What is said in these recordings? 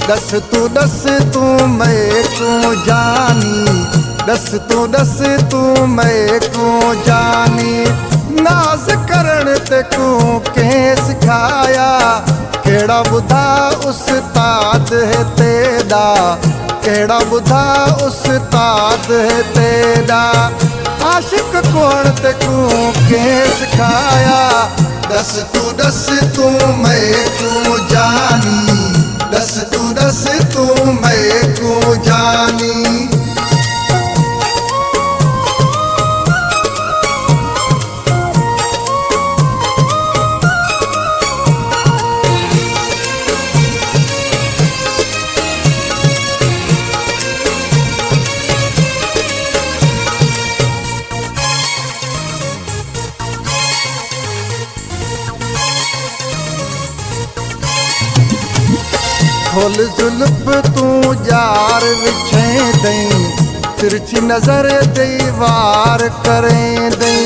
दस तू मैं को जानी, दस तू मैं को जानी। नाज करण ते को के सिखाया, केड़ा बुधा उस्ताद है तेरा, केड़ा बुधा उस्ताद है तेरा। आशिक कौन ते को के सिखाया, दस तू मैं को जानी, दस तू मैं को जानी। खोल जुल्फ तू यार विछे दई, तिरछी नजर दई वार करें दई।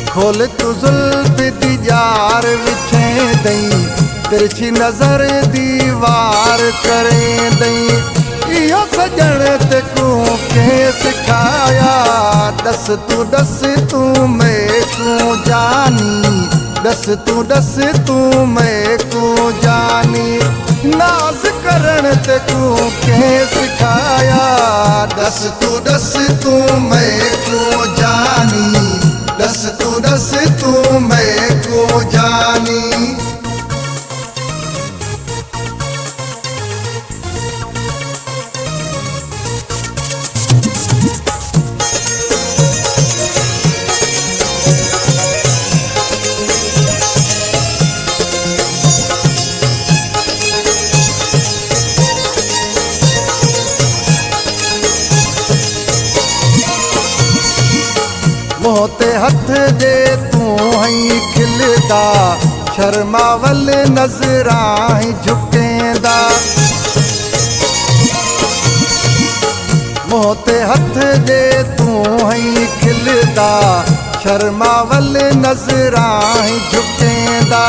खोल तू जुल्फ दी यार विछे दई, तिरछी नजर दीवार करें दई। इहो सजण ते को के सिखाया, दस तू मैं को जानी, दस तू मैं को जानी। नाज करण ते को के सिखाया, दस तू मैं को जानी, दस तू मैं को जानी। मोते हथ दे तू हई खिलदा, शर्मावल नजरां झुकेंदा। मोते हथ दे तू हई खिलदा, शर्मावल नजरां झुकेंदा।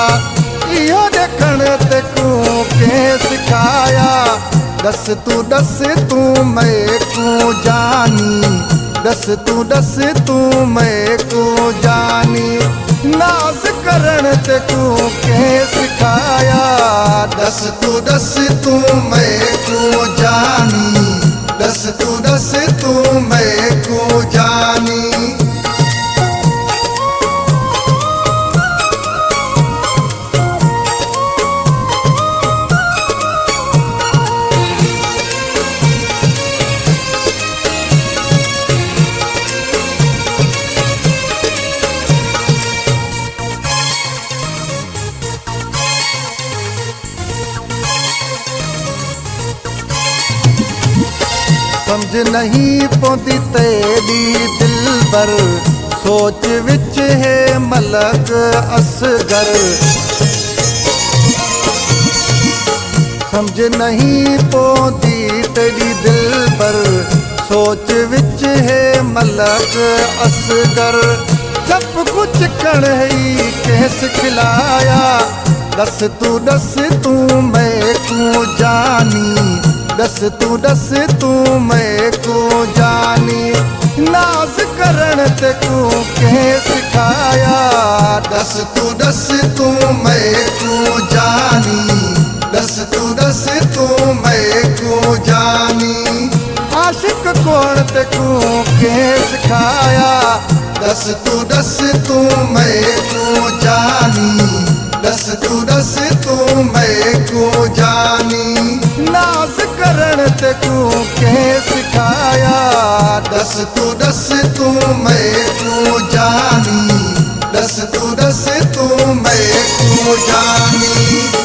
इहो देखण ते को के सिखाया, दस तू मैं को जानी, दस तू मैं को जानी। नाज करण ते को के सिखाया, दस तू मैं को जानी, दस तू मैं को जानी। समझ नहीं पौंदी तेरी दिल पर, सोच विच है मलक असगर। समझ नहीं पौंदी तेरी दिल पर, सोच विच है मलक असगर। सब कुछ कढ़ई कैस खिलाया, दस तू मैं को जानी, दस तू मैं को जानी। नाज करण ते को के सिखाया, दस तू मैं को जानी, दस तू मैं को जानी। आशिक कौन ते को के सिखाया, दस तू मैं को जानी, दस तू मैं को जानी। नाज करण ते को के सिखाया, दस तू मैं को जानी, दस तू मैं को जानी।